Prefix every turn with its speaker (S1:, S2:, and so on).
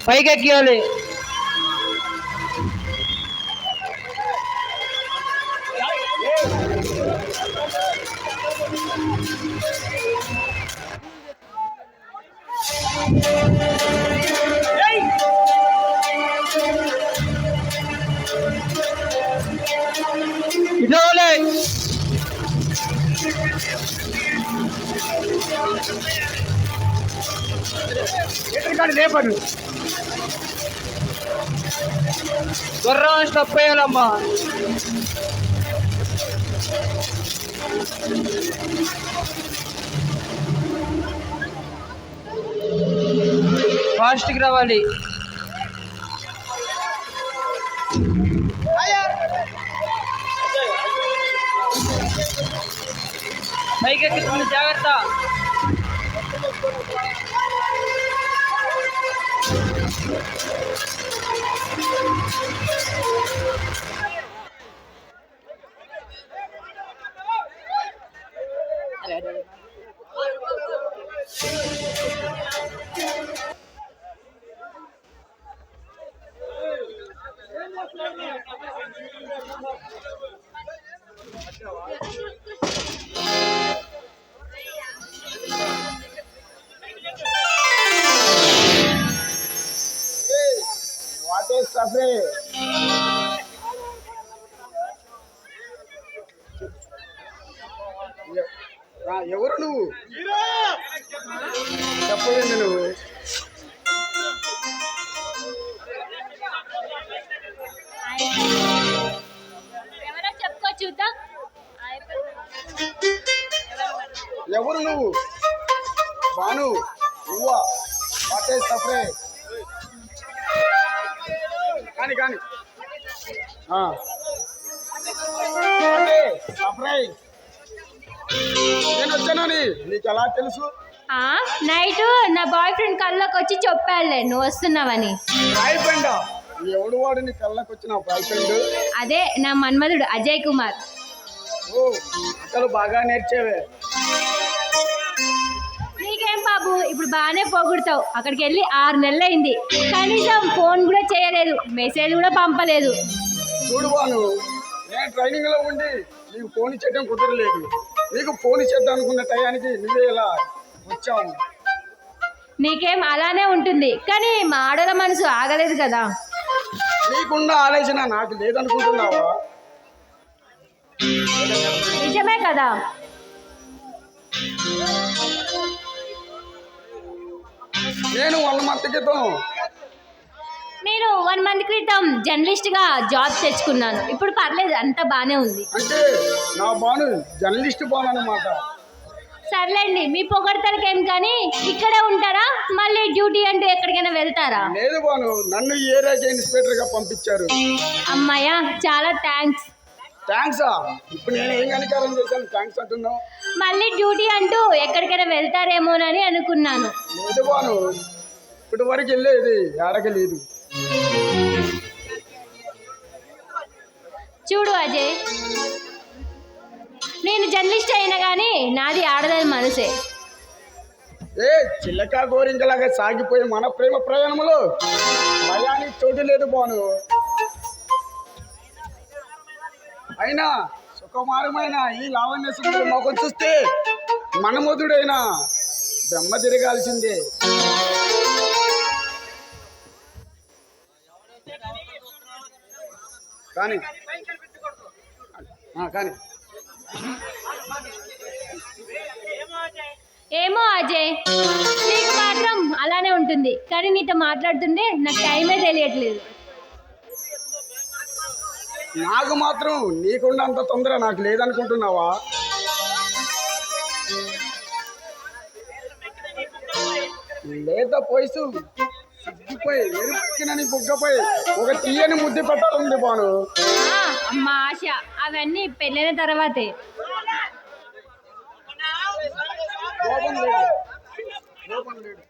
S1: పైకి ఎక్కియాలి. ఇట్లా లేపడు గుర్రం స్టప్ వేయాలమ్మా. ఫాస్ట్కి రావాలి. పైకి ఎక్కుతుంది, జాగ్రత్త.
S2: ఎవరు నువ్వు? చెప్పలేదు నువ్వు.
S3: ఎవరో చెప్పుకో చూద్దాం.
S2: ఎవరు నువ్వు? బాను నువ్వా? వాటే సఫరే కానీ కానీ సఫరే నేను వచ్చానని నీకు ఎలా తెలుసు?
S3: నైట్ నా బాయ్ ఫ్రెండ్ కళ్ళకి వచ్చి చెప్పాలే నువ్వు వస్తున్నావని.
S2: బాయ్ ఫ్రెండా? ఎవడు వాడు నీ కళ్ళకి వచ్చిన బాయ్ ఫ్రెండ్?
S3: అదే నా మన్మధుడు అజయ్ కుమార్.
S2: ఓ అసలు బాగా నేర్చేవే.
S3: నీకేం బాబు ఇప్పుడు బాగానే పోగొడతావు. అక్కడికి వెళ్ళి 6 నెలలు అయింది, కనీసం ఫోన్ కూడా చేయలేదు, మెసేజ్ కూడా పంపలేదు.
S2: చూడు బాను, నేను ట్రైనింగ్ లో ఉండి నీకు ఫోన్ చేయడం కుదరలేదు. నీకు ఫోన్ చేద్దాం అనుకున్న టయానికి నువ్వే ఇలా వచ్చావు.
S3: నీకేం అలానే ఉంటుంది, కానీ మా ఆడల మనసు ఆగలేదు కదా.
S2: నీకున్న ఆలోచన నాకు లేదనుకుంటున్నావా?
S3: నిజమే కదా.
S2: నేను 1 month క్రితం
S3: నేను 1 month క్రితం జర్నలిస్ట్గా జాబ్ తెచ్చుకున్నాను. ఇప్పుడు పర్లేదు, అంతా బాగానే ఉంది.
S2: అంటే నా బాను జర్నలిస్ట్ బాను అన్నమాట.
S3: సర్లేండి, మీ పొగడతలకేం కానీ ఇక్కడే ఉంటారా, మళ్ళీ డ్యూటీ అంటూ ఎక్కడికైనా వెళ్తారా?
S2: లేదు బాను, నన్ను ఈ ఏరియాకి ఇన్స్పెక్టర్ గా పంపించారు.
S3: అమ్మాయ్యా, చాలా థ్యాంక్స్.
S2: థ్యాంక్సా? ఇప్పుడు నేను ఏం కనికారం చేశాను థ్యాంక్స్ అంటున్నావు?
S3: మళ్ళీ డ్యూటీ అంటూ ఎక్కడికైనా వెళ్తారేమోనని అనుకున్నాను.
S2: లేదు బాను, ఇప్పటి వరకు వెళ్ళేది ఆడక లేదు.
S3: చూడు అజయ్, నేను జర్నలిస్ట్ అయినా కానీ నాది ఆడదాని మనసే.
S2: ఏ చిల్లక గోరింకలాగా సాగిపోయి మన ప్రేమ ప్రయాణంలో భయానికి చోటు లేదు బాను. అయినా సుకుమారమైన ఈ లావణ్య సుందరి మొఖం చూస్తే మనమధుడైనా బ్రహ్మ తిరగాల్సిందే. కానీ కానీ
S3: ఏమో అజయ్, నీకు మాత్రం అలానే ఉంటుంది, కానీ నీతో మాట్లాడుతుంటే నాకు టైమే తెలియట్లేదు.
S2: నాకు మాత్రం నీకున్నంత తొందర నాకు లేదనుకుంటున్నావా? లేత పోయిసు సిగ్గిపోయి ఎరుపుకినని బుగ్గపోయి ఒక తీయని ముద్దు పెట్టాలంది బాను.
S3: అమ్మ ఆశ అవన్నీ పెళ్ళైన తర్వాతే.
S2: కోపం లేడు.